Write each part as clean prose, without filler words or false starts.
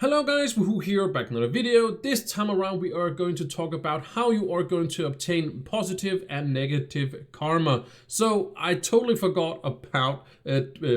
Hello guys, Wahoo here, back in another video. This time around we are going to talk about how you are going to obtain positive and negative karma. So I totally forgot about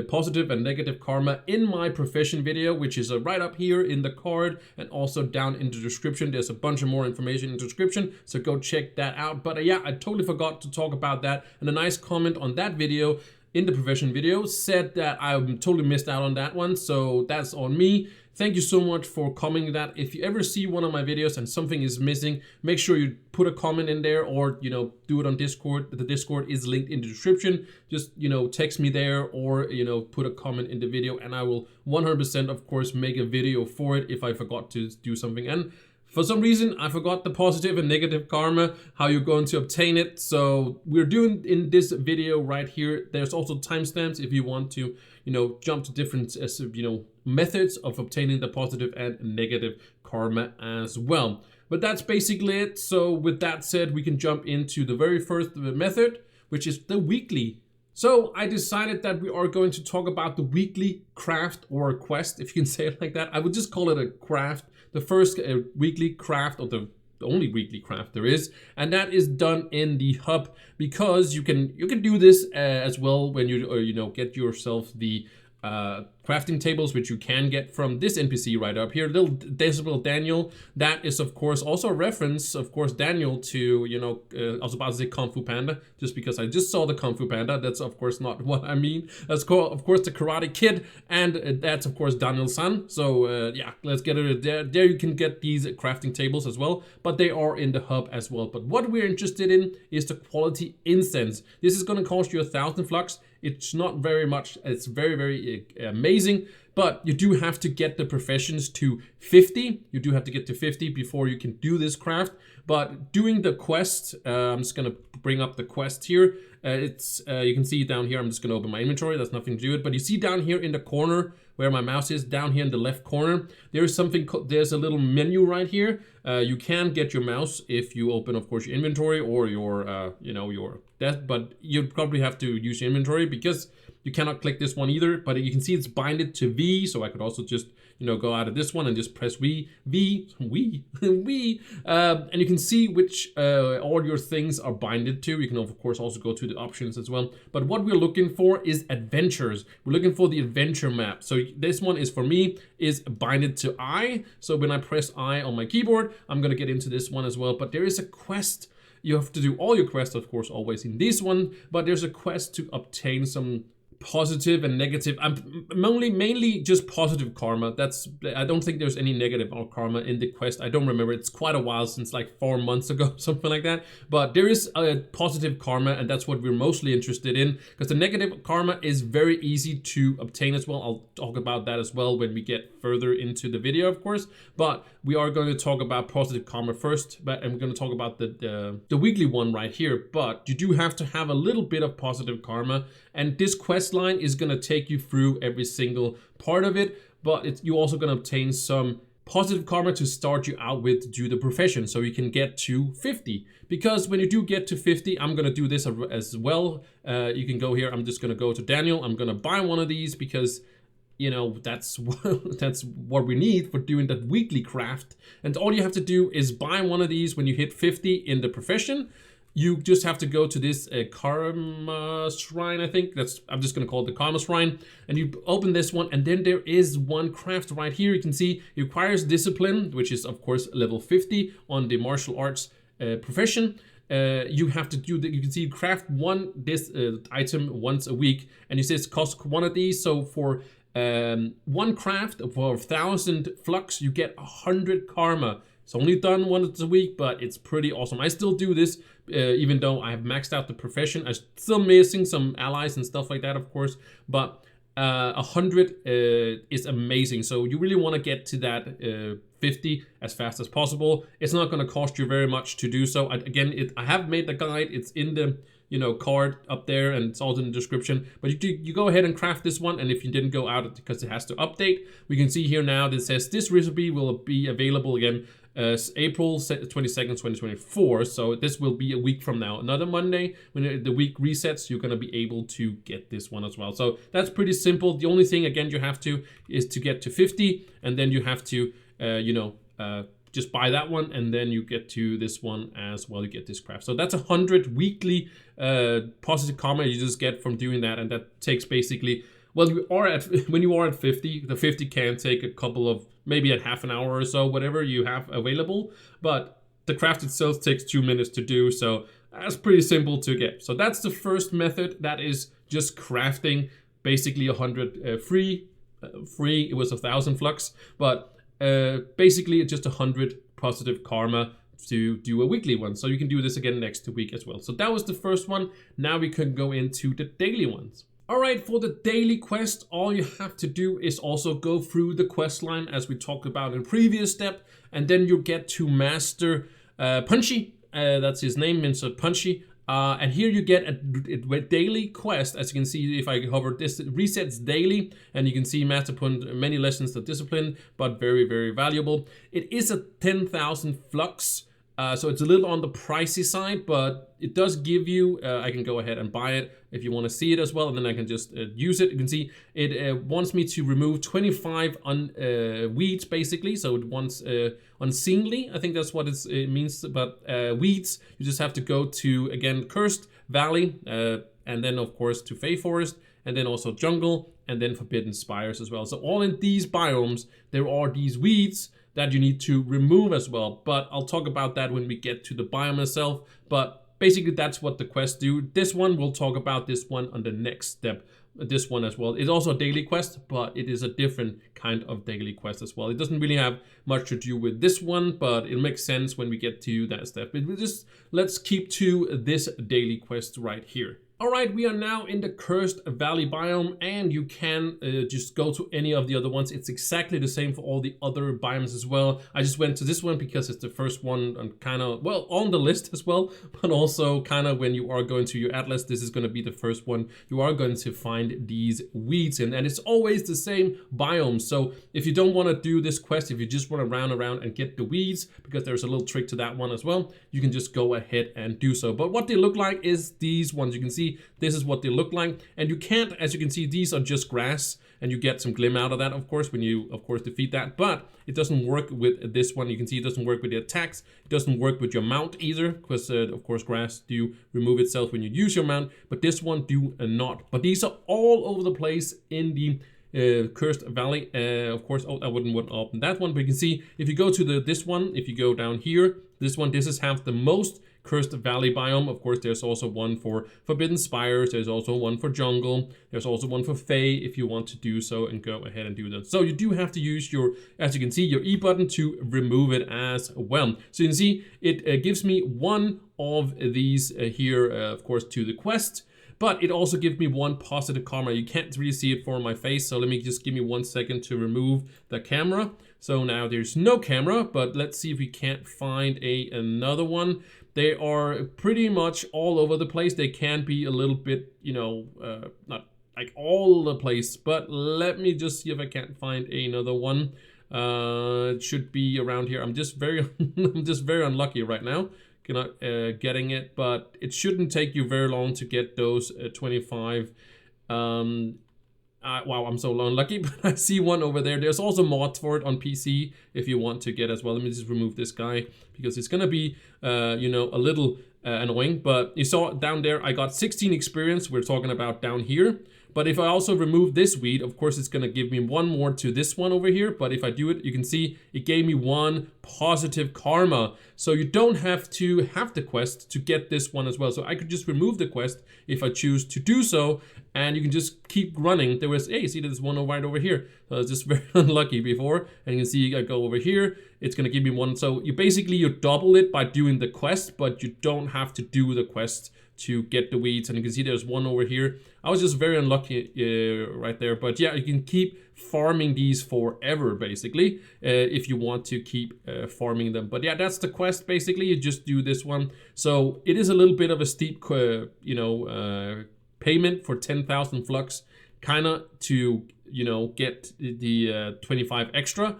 positive and negative karma in my profession video, which is right up here in the card and also down in the description. There's a bunch of more information in the description, so go check that out. But yeah, I totally forgot to talk about that, and a nice comment on that video in the profession video said that I totally missed out on that one, so that's on me. Thank you so much for commenting that. If you ever see one of my videos and something is missing, make sure you put a comment in there, or do it on Discord. The Discord is linked in the description. Just text me there, or put a comment in the video, and I will 100% of course make a video for it if I forgot to do something. And for some reason, I forgot the positive and negative karma, how you're going to obtain it. So we're doing in this video right here. There's also timestamps if you want to, jump to different, methods of obtaining the positive and negative karma as well. But that's basically it. So with that said, we can jump into the very first method, which is the weekly. So I decided that we are going to talk about the weekly craft or quest, if you can say it like that. I would just call it a craft. The first weekly craft, or the only weekly craft there is, and that is done in the hub, because you can do this as well when you get yourself the crafting tables, which you can get from this NPC right up here, little Decibel Daniel. That is of course also a reference, of course, Daniel to, I was about to say Kung Fu Panda, just because I just saw the Kung Fu Panda. That's of course not what I mean. That's called, of course, the Karate Kid, and that's of course Daniel's son. So yeah, let's get it there. There you can get these crafting tables as well, but they are in the hub as well. But what we're interested in is the quality incense. This is going to cost you 1,000 flux. It's not very much. It's very amazing, but you do have to get the professions to 50. You do have to get to 50 before you can do this craft. But doing the quest, I'm just gonna bring up the quest here. You can see down here. I'm just gonna open my inventory. That's nothing to do with it. But you see down here in the corner where my mouse is, down here in the left corner, there's there's a little menu right here. You can get your mouse if you open, of course, your inventory or your your desk, but you probably have to use your inventory because you cannot click this one either. But you can see it's binded to V, so I could also just go out of this one and just press V, and you can see which all your things are binded to. You can of course also go to the options as well. But what we're looking for is adventures. We're looking for the adventure map. So this one is, for me, is binded to I. So when I press I on my keyboard, I'm gonna get into this one as well. But there is a quest. You have to do all your quests, of course, always in this one. But there's a quest to obtain some positive and negative. I'm mainly just positive karma. I don't think there's any negative karma in the quest. I don't remember. It's quite a while, since like 4 months ago, something like that. But there is a positive karma, and that's what we're mostly interested in, because the negative karma is very easy to obtain as well. I'll talk about that as well when we get further into the video, of course. But we are going to talk about positive karma first, and we're going to talk about the weekly one right here. But you do have to have a little bit of positive karma, and this quest line is going to take you through every single part of it. But you're also going to obtain some positive karma to start you out with to do the profession, so you can get to 50. Because when you do get to 50, I'm going to do this as well. You can go here. I'm just going to go to Daniel. I'm going to buy one of these because that's what we need for doing that weekly craft. And all you have to do is buy one of these when you hit 50 in the profession. You just have to go to this karma shrine, I think. I'm just gonna call it the karma shrine. And you open this one, and then there is one craft right here. You can see it requires discipline, which is of course level 50 on the martial arts profession. You have to do that. You can see craft this item once a week, and it says cost one of these. So for one craft for 1,000 flux, you get 100 karma. It's only done once a week, but it's pretty awesome. I still do this, even though I have maxed out the profession. I'm still missing some allies and stuff like that, of course. But 100 is amazing. So you really want to get to that 50 as fast as possible. It's not going to cost you very much to do so. I have made the guide. It's in the card up there, and it's also in the description. But you go ahead and craft this one, and if you didn't go out because it has to update, we can see here now that it says this recipe will be available again April 22nd, 2024. So this will be a week from now. Another Monday, when the week resets, you're going to be able to get this one as well. So that's pretty simple. The only thing, again, you have to is to get to 50, and then you have to, just buy that one, and then you get to this one as well. You get this craft. So that's 100 weekly positive karma you just get from doing that, and that takes basically, well, when you are at 50, the 50 can take a couple of, maybe at half an hour or so, whatever you have available. But the craft itself takes 2 minutes to do, so that's pretty simple to get. So that's the first method. That is just crafting basically 100 free. It was 1,000 flux, but basically it's just 100 positive karma to do a weekly one. So you can do this again next week as well. So that was the first one. Now we can go into the daily ones. All right, for the daily quest, all you have to do is also go through the quest line as we talked about in previous step, and then you get to master Punchy. That's his name, means Punchy. And here you get a daily quest. As you can see, if I hover this, it resets daily, and you can see Master Punch, many lessons of discipline, but very, very valuable. It is a 10,000 flux. So it's a little on the pricey side, but it does give you, I can go ahead and buy it if you want to see it as well, and then I can just use it. You can see it wants me to remove 25 weeds, basically. So it wants unseemly, I think that's what it means, but weeds, you just have to go to, again, Cursed Valley, and then of course to Fey Forest, and then also Jungle, and then Forbidden Spires as well. So all in these biomes, there are these weeds that you need to remove as well. But I'll talk about that when we get to the biome itself. But basically that's what the quests do. This one, we'll talk about this one on the next step. This one as well. It's also a daily quest, but it is a different kind of daily quest as well. It doesn't really have much to do with this one, but it makes sense when we get to that step. But let's keep to this daily quest right here. All right, we are now in the Cursed Valley biome, and you can just go to any of the other ones. It's exactly the same for all the other biomes as well. I just went to this one because it's the first one and kind of, well, on the list as well, but also kind of when you are going to your atlas, this is going to be the first one you are going to find these weeds in, and it's always the same biome. So if you don't want to do this quest, if you just want to round around and get the weeds, because there's a little trick to that one as well, you can just go ahead and do so. But what they look like is these ones. You can see this is what they look like, and you can't, as you can see, these are just grass, and you get some glim out of that, of course, when you, of course, defeat that. But it doesn't work with this one. You can see it doesn't work with the attacks. It doesn't work with your mount either, because, of course, grass do remove itself when you use your mount, but this one do not. But these are all over the place in the Cursed Valley. Of course, I wouldn't want to open that one, but you can see if you go to this one, if you go down here, this one, this is have the most Cursed Valley biome. Of course, there's also one for Forbidden Spires. There's also one for Jungle. There's also one for Fey if you want to do so and go ahead and do that. So you do have to use your, as you can see, your E button to remove it as well. So you can see it gives me one of these here, of course, to the quest. But it also gives me one positive karma. You can't really see it for my face, so let me just give me 1 second to remove the camera. So now there's no camera, but let's see if we can't find another one. They are pretty much all over the place. They can be a little bit, not like all the place, but let me just see if I can't find another one. It should be around here. I'm just very unlucky right now. Not getting it, but it shouldn't take you very long to get those 25. Wow, I'm so unlucky, but I see one over there. There's also mods for it on PC if you want to get as well. Let me just remove this guy because it's gonna be, a little annoying. But you saw down there, I got 16 experience. We're talking about down here. But if I also remove this weed, of course, it's gonna give me one more to this one over here. But if I do it, you can see it gave me one positive karma. So you don't have to have the quest to get this one as well. So I could just remove the quest if I choose to do so, and you can just keep running. There was, hey, see there's one right over here. So I was just very unlucky before. And you can see I go over here, it's gonna give me one. So you double it by doing the quest, but you don't have to do the quest to get the weeds. And you can see there's one over here. I was just very unlucky right there, but yeah, you can keep farming these forever basically if you want to keep farming them. But yeah, that's the quest basically. You just do this one. So it is a little bit of a steep payment for 10,000 flux, kind of to get the 25 extra,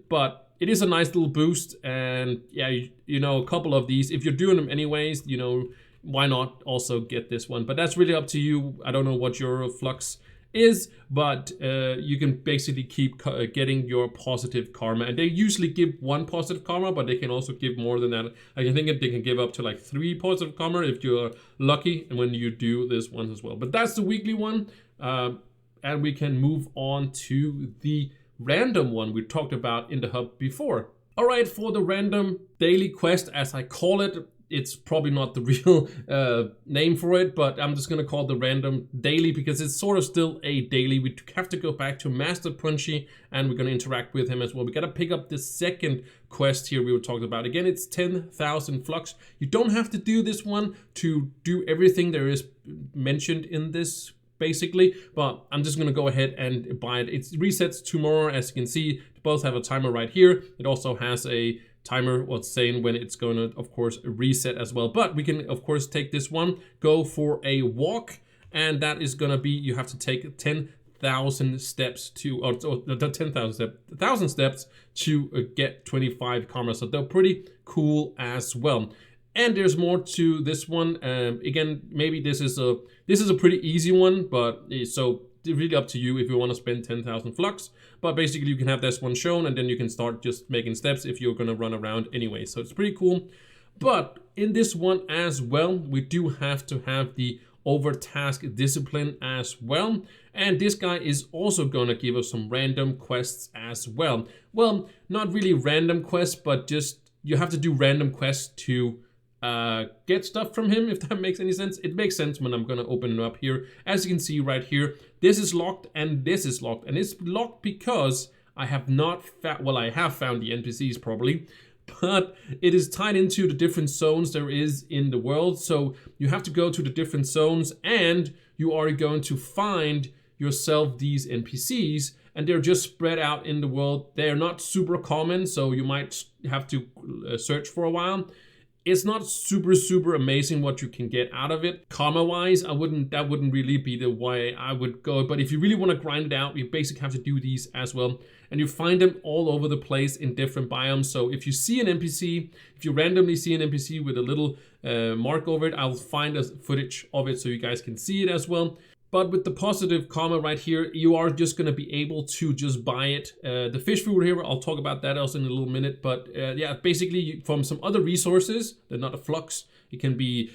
but it is a nice little boost. And yeah, you know, a couple of these, if you're doing them anyways, you know, why not also get this one? But that's really up to you. I don't know what your flux is, but you can basically keep getting your positive karma, and they usually give 1 positive karma, but they can also give more than that. I think they can give up to like 3 positive karma if you're lucky, and when you do this one as well. But that's the weekly one, and we can move on to the random one we talked about in the hub before. All right, for the random daily quest, as I call it, it's probably not the real name for it, but I'm just gonna call it the random daily because it's sort of still a daily. We have to go back to Master Punchy, and we're gonna interact with him as well. We gotta pick up the second quest here we were talking about. Again, it's 10,000 flux. You don't have to do this one to do everything there is mentioned in this, basically, but I'm just gonna go ahead and buy it. It resets tomorrow, as you can see. Both have a timer right here. It also has a timer what's saying when it's going to, of course, reset as well. But we can, of course, take this one, go for a walk, and that is going to be, you have to take 10,000 steps to, or 1,000 steps to get 25 karma. So they're pretty cool as well. And there's more to this one. Again, maybe this is a pretty easy one, but so really up to you if you want to spend 10,000 flux. But basically you can have this one shown, and then you can start just making steps if you're going to run around anyway. So it's pretty cool. But in this one as well, we do have to have the Overtasked Discipline as well. And this guy is also going to give us some random quests as well. Well, not really random quests, but just you have to do random quests to get stuff from him, if that makes any sense. It makes sense when I'm gonna open it up here. As you can see right here, this is locked and this is locked, and it's locked because I have not found, well, I have found the NPCs probably, but it is tied into the different zones there is in the world. So you have to go to the different zones, and you are going to find yourself these NPCs, and they're just spread out in the world. They are not super common, so you might have to search for a while. It's not super amazing what you can get out of it. Karma wise, that wouldn't really be the way I would go. But if you really want to grind it out, you basically have to do these as well. And you find them all over the place in different biomes. So if you see an NPC, if you randomly see an NPC with a little mark over it, I'll find a footage of it so you guys can see it as well. But with the positive karma right here, you are just going to be able to just buy it. The fish food here, I'll talk about that also in a little minute. But yeah, basically from some other resources, they're not a flux. It can be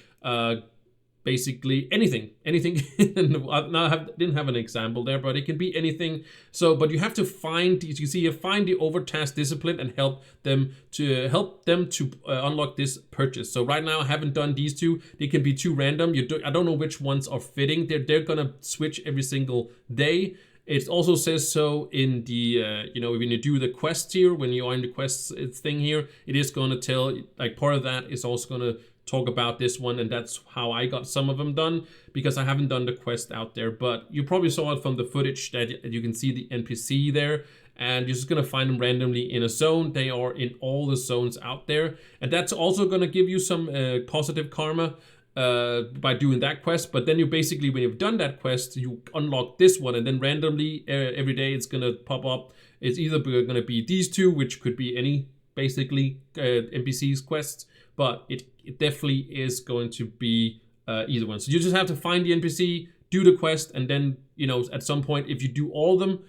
basically anything. I didn't have an example there, but it can be anything. So, but you have to find, as you see, you find the Overtasked Discipline and help them to unlock this purchase. So right now I haven't done these two. They can be too random. I don't know which ones are fitting. They're gonna switch every single day. It also says so in the, you know, when you do the quest here, when you are in the quests thing here, it is going to tell, like part of that is also going to talk about this one, and that's how I got some of them done, because I haven't done the quest out there. But you probably saw it from the footage that you can see the NPC there, and you're just going to find them randomly in a zone. They are in all the zones out there, and that's also going to give you some positive karma by doing that quest. But then you basically, when you've done that quest, you unlock this one, and then randomly every day it's going to pop up. It's either going to be these two, which could be any basically NPC's quests, but it definitely is going to be either one. So you just have to find the NPC, do the quest, and then, you know, at some point, if you do all of them,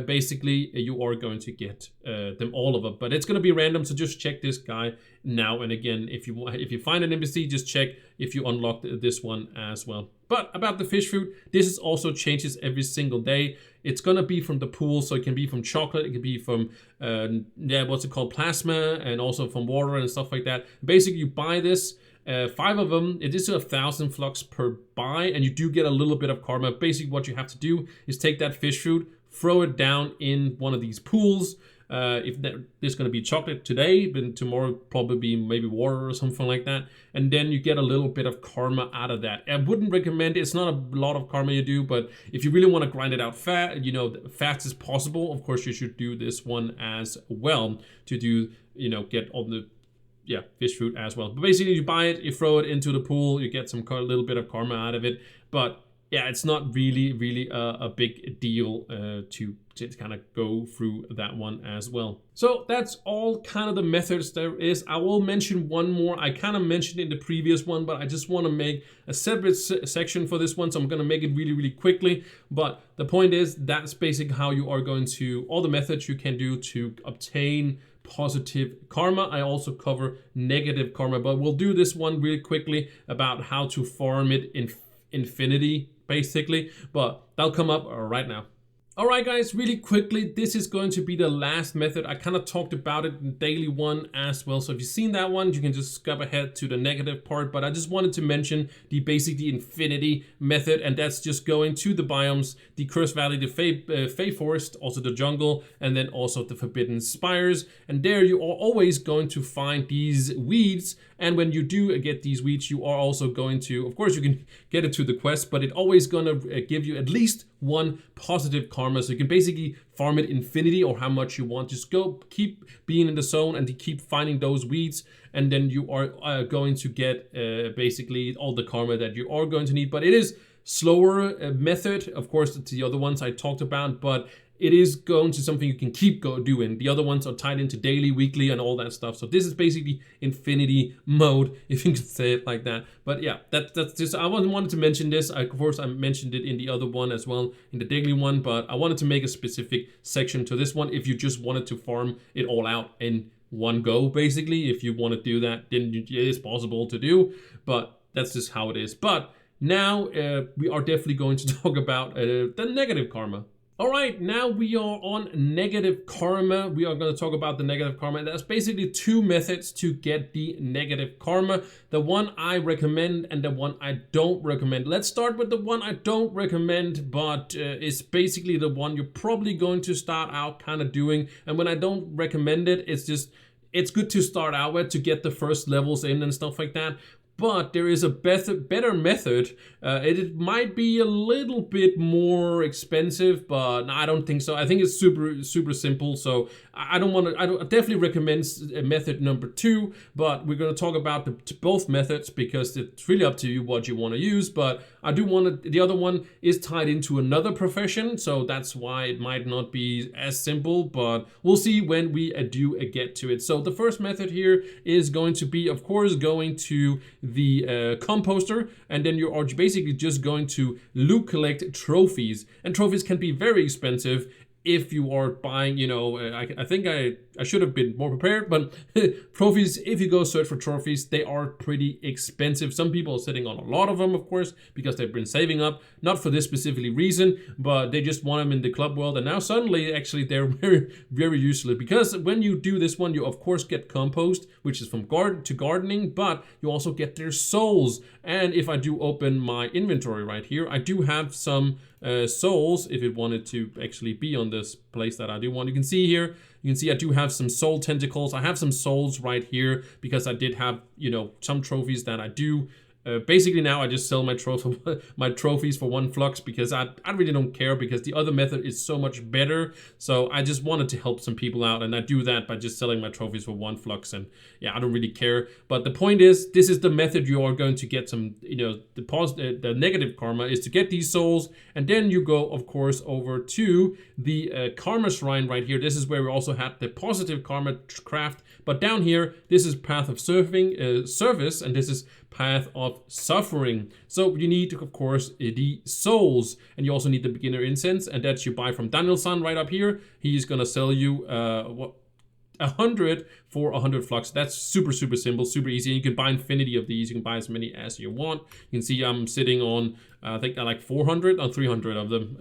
basically you are going to get them, all of them. But it's going to be random, so just check this guy now and again. If you find an NPC, just check if you unlock this one as well. But about the fish food, this is also changes every single day. It's going to be from the pool, so it can be from chocolate, it can be from what's it called, plasma, and also from water and stuff like that. Basically, you buy this. 5 of them, it is 1,000 flux per buy, and you do get a little bit of karma. Basically, what you have to do is take that fish food, throw it down in one of these pools. If there's going to be chocolate today, then tomorrow probably be maybe water or something like that, and then you get a little bit of karma out of that. I wouldn't recommend it. It's not a lot of karma you do, but if you really want to grind it out fast, you know, fast as possible, of course you should do this one as well to do, you know, get all the fish food as well. But basically, you buy it, you throw it into the pool, you get some little bit of karma out of it. But yeah, it's not really a big deal to kind of go through that one as well. So that's all kind of the methods there is. I will mention one more. I kind of mentioned in the previous one, but I just want to make a separate section for this one, so I'm going to make it really quickly. But the point is, that's basically how you are going to, all the methods you can do to obtain positive karma. I also cover negative karma, but we'll do this one really quickly about how to farm it in infinity, basically, but that'll come up right now. All right, guys, really quickly, this is going to be the last method. I kind of talked about it in daily one as well. So if you've seen that one, you can just skip ahead to the negative part. But I just wanted to mention the infinity method, and that's just going to the biomes, the Cursed Valley, the Fey Forest, also the jungle, and then also the Forbidden Spires. And there you are always going to find these weeds. And when you do get these weeds, you are also going to, of course, you can get it to the quest, but it's always going to give you at least one positive karma. So you can basically farm it infinity or how much you want. Just go keep being in the zone and keep finding those weeds. And then you are going to get basically all the karma that you are going to need. But it is slower method. Of course, it's the other ones I talked about, but it is going to something you can keep doing. The other ones are tied into daily, weekly, and all that stuff. So this is basically infinity mode, if you can say it like that. But yeah, that's just, I wanted to mention this. Of course, I mentioned it in the other one as well, in the daily one, but I wanted to make a specific section to this one. If you just wanted to farm it all out in one go, basically, if you want to do that, then it is possible to do, but that's just how it is. But now we are definitely going to talk about the negative karma. All right, now we are on negative karma. We are going to talk about the negative karma. And there's basically two methods to get the negative karma. The one I recommend and the one I don't recommend. Let's start with the one I don't recommend, but it's basically the one you're probably going to start out kind of doing. And when I don't recommend it, it's just, it's good to start out with to get the first levels in and stuff like that. But there is a better method. It might be a little bit more expensive, but I don't think so. I think it's super simple. So I definitely recommend method number 2. But we're going to talk about both methods because it's really up to you what you want to use. But I do want to. The other one is tied into another profession, so that's why it might not be as simple. But we'll see when we do get to it. So the first method here is going to be, of course, going to the composter, and then you are basically just going to loot collect trophies, and trophies can be very expensive if you are buying, you know, I think I should have been more prepared, but trophies, if you go search for trophies, they are pretty expensive. Some people are sitting on a lot of them, of course, because they've been saving up, not for this specifically reason, but they just want them in the club world. And now suddenly, actually, they're very useful, because when you do this one, you of course get compost, which is from gardening, but you also get their souls. And if I do open my inventory right here, I do have some souls, if it wanted to actually be on this place that I do want. You can see here, you can see I do have some soul tentacles. I have some souls right here because I did have, you know, some trophies that I do. Basically now I just sell my trophies for 1 flux because I really don't care, because the other method is so much better. So I just wanted to help some people out, and I do that by just selling my trophies for 1 flux. And yeah, I don't really care. But the point is, this is the method you are going to get some, you know, the negative karma is to get these souls, and then you go, of course, over to the karma shrine right here. This is where we also had the positive karma craft. But down here, this is path of service, and this is path of suffering. So you need, of course, the souls, and you also need the beginner incense, and that you buy from Danielson right up here. He's gonna sell you 100 for 100 flux. That's super simple, super easy. And you can buy infinity of these. You can buy as many as you want. You can see I'm sitting on I think I like 400 or 300 of them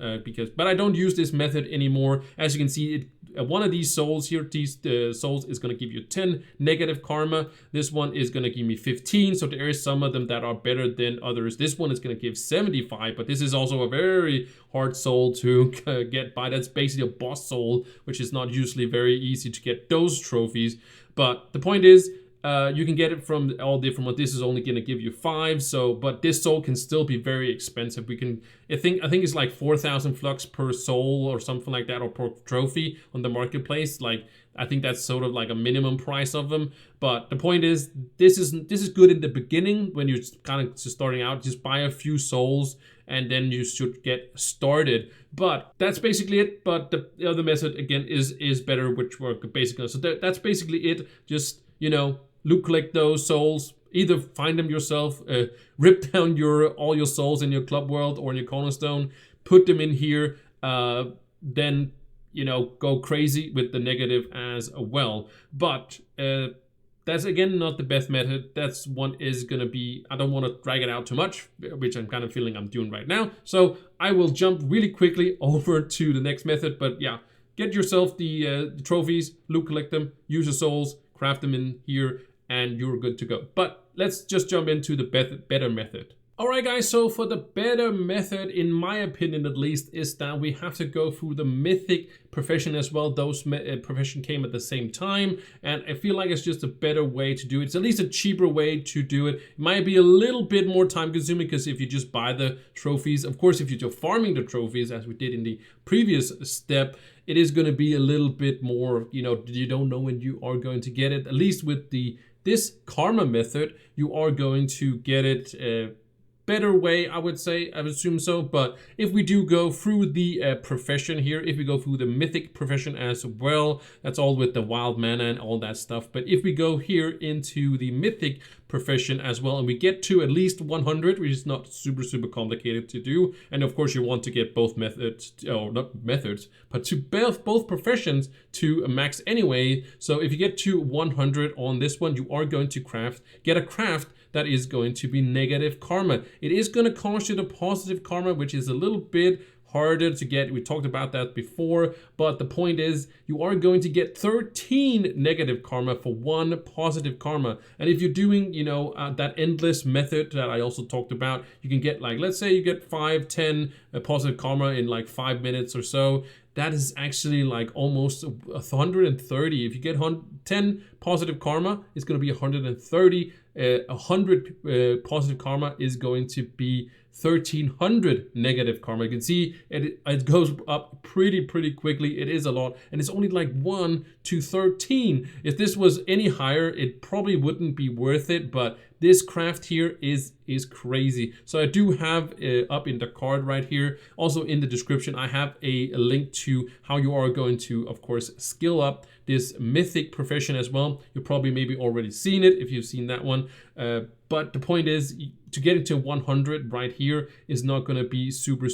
but I don't use this method anymore. As you can see, one of these souls here, these souls is going to give you 10 negative karma. This one is going to give me 15. So there is some of them that are better than others. This one is going to give 75, but this is also a very hard soul to get by. That's basically a boss soul, which is not usually very easy to get those trophies. But the point is, you can get it from all different ones. This is only going to give you 5. So, but this soul can still be very expensive. We can, I think it's like 4,000 flux per soul or something like that, or per trophy on the marketplace. Like, I think that's sort of like a minimum price of them. But the point is, this is good in the beginning when you're kind of just starting out. Just buy a few souls and then you should get started. But that's basically it. But the other method again is better, which work basically. So that's basically it. Just, you know, loot collect those souls. Either find them yourself, rip down all your souls in your club world or in your cornerstone, put them in here, then, you know, go crazy with the negative as well. But that's again not the best method. That's one is gonna be, I don't want to drag it out too much, which I'm kind of feeling I'm doing right now. So I will jump really quickly over to the next method. But yeah, get yourself the trophies, loot collect them, use your souls, craft them in here, and you're good to go. But let's just jump into the better method. Alright guys, so for the better method, in my opinion at least, is that we have to go through the mythic profession as well. Those profession came at the same time, and I feel like it's just a better way to do it. It's at least a cheaper way to do it. It might be a little bit more time consuming, because if you just buy the trophies, of course if you're farming the trophies as we did in the previous step, it is going to be a little bit more, you know, you don't know when you are going to get it. At least with this karma method, you are going to get it better way, I would say. I would assume so. But if we do go through the profession here, if we go through the mythic profession as well, that's all with the wild mana and all that stuff. But if we go here into the mythic profession as well, and we get to at least 100, which is not super complicated to do, and of course you want to get both methods, or not methods, but to both professions to max anyway. So if you get to 100 on this one, you are going to get a craft that is going to be negative karma. It is going to cost you the positive karma, which is a little bit harder to get. We talked about that before, but the point is you are going to get 13 negative karma for 1 positive karma. And if you're doing, you know, that endless method that I also talked about, you can get, like, let's say you get 5-10 positive karma in like 5 minutes or so. That is actually like almost 130. If you get 10 positive karma, it's going to be 130. 100 positive karma is going to be 1300 negative karma. You can see it goes up pretty quickly. It is a lot, and it's only like 1 to 13. If this was any higher, it probably wouldn't be worth it, but this craft here is crazy. So I do have up in the card right here, also in the description, I have a link to how you are going to, of course, skill up this mythic profession as well. You've probably maybe already seen it if you've seen that one. But the point is, to get it to 100 right here is not going to be super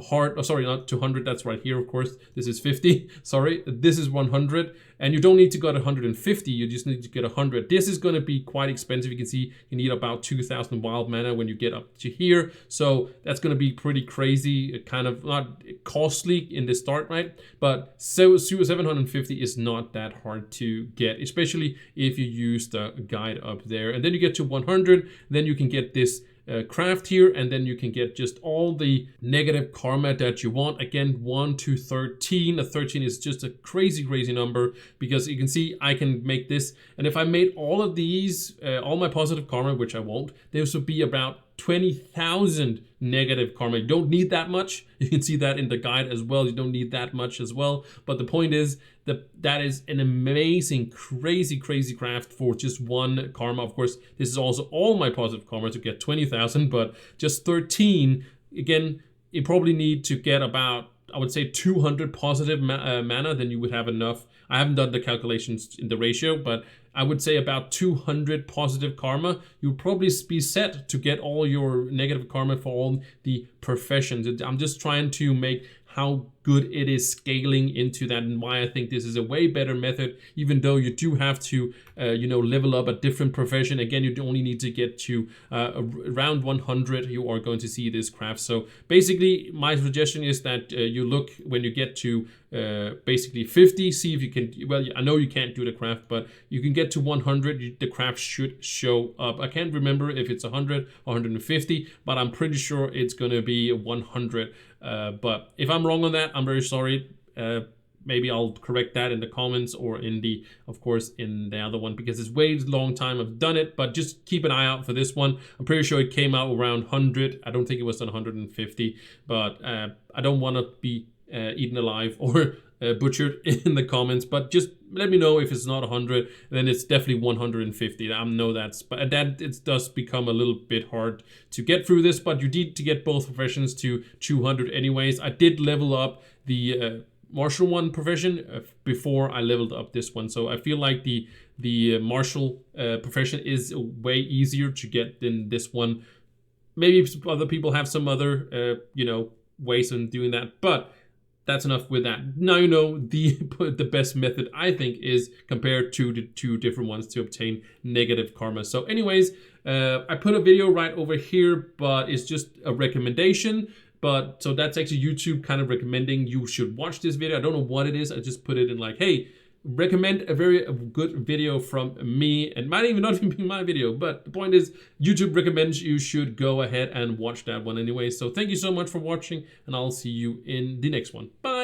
hard. Oh, sorry, not 200. That's right here, of course. This is 50. Sorry, this is 100. And you don't need to get 150. You just need to get 100. This is going to be quite expensive. You can see you need about 2,000 wild mana when you get up to here. So that's going to be pretty crazy. Kind of not costly in the start, right? But 750 is not that hard to get, especially if you use the guide up there. And then you get to 100. Then you can get this craft here, and then you can get just all the negative karma that you want. Again, 1 to 13. A 13 is just a crazy number, because you can see I can make this, and if I made all of these, all my positive karma, which I won't, this would be about 20,000 negative karma. You don't need that much. You can see that in the guide as well. You don't need that much as well. But the point is that is an amazing, crazy craft for just 1 karma. Of course, this is also all my positive karma to get 20,000, but just 13. Again, you probably need to get about, I would say, 200 positive mana, then you would have enough. I haven't done the calculations in the ratio, but I would say about 200 positive karma. You'll probably be set to get all your negative karma for all the professions. I'm just trying to make how good it is scaling into that, and why I think this is a way better method, even though you do have to level up a different profession. Again, you only need to get to around 100. You are going to see this craft. So basically my suggestion is that you look when you get to basically 50, see if you can, well, I know you can't do the craft, but you can get to 100, the craft should show up. I can't remember if it's 100 or 150, but I'm pretty sure it's going to be 100. But if I'm wrong on that, I'm very sorry. Maybe I'll correct that in the comments, or in the, of course, in the other one, because it's way long time I've done it. But just keep an eye out for this one. I'm pretty sure it came out around 100. I don't think it was on 150, but I don't want to be eaten alive or butchered in the comments, but just let me know if it's not 100, then it's definitely 150. I know but that it does become a little bit hard to get through this, but you need to get both professions to 200 anyways. I did level up the martial one profession before I leveled up this one, so I feel like the martial profession is way easier to get than this one. Maybe other people have some other you know, ways of doing that, but that's enough with that. Now you know the best method, I think, is compare to the two different ones to obtain negative karma. So anyways, I put a video right over here, but it's just a recommendation. But so that's actually YouTube kind of recommending you should watch this video. I don't know what it is. I just put it in like, hey, recommend a very good video from me, and might even not even be my video, but the point is YouTube recommends you should go ahead and watch that one anyway. So thank you so much for watching, and I'll see you in the next one. Bye.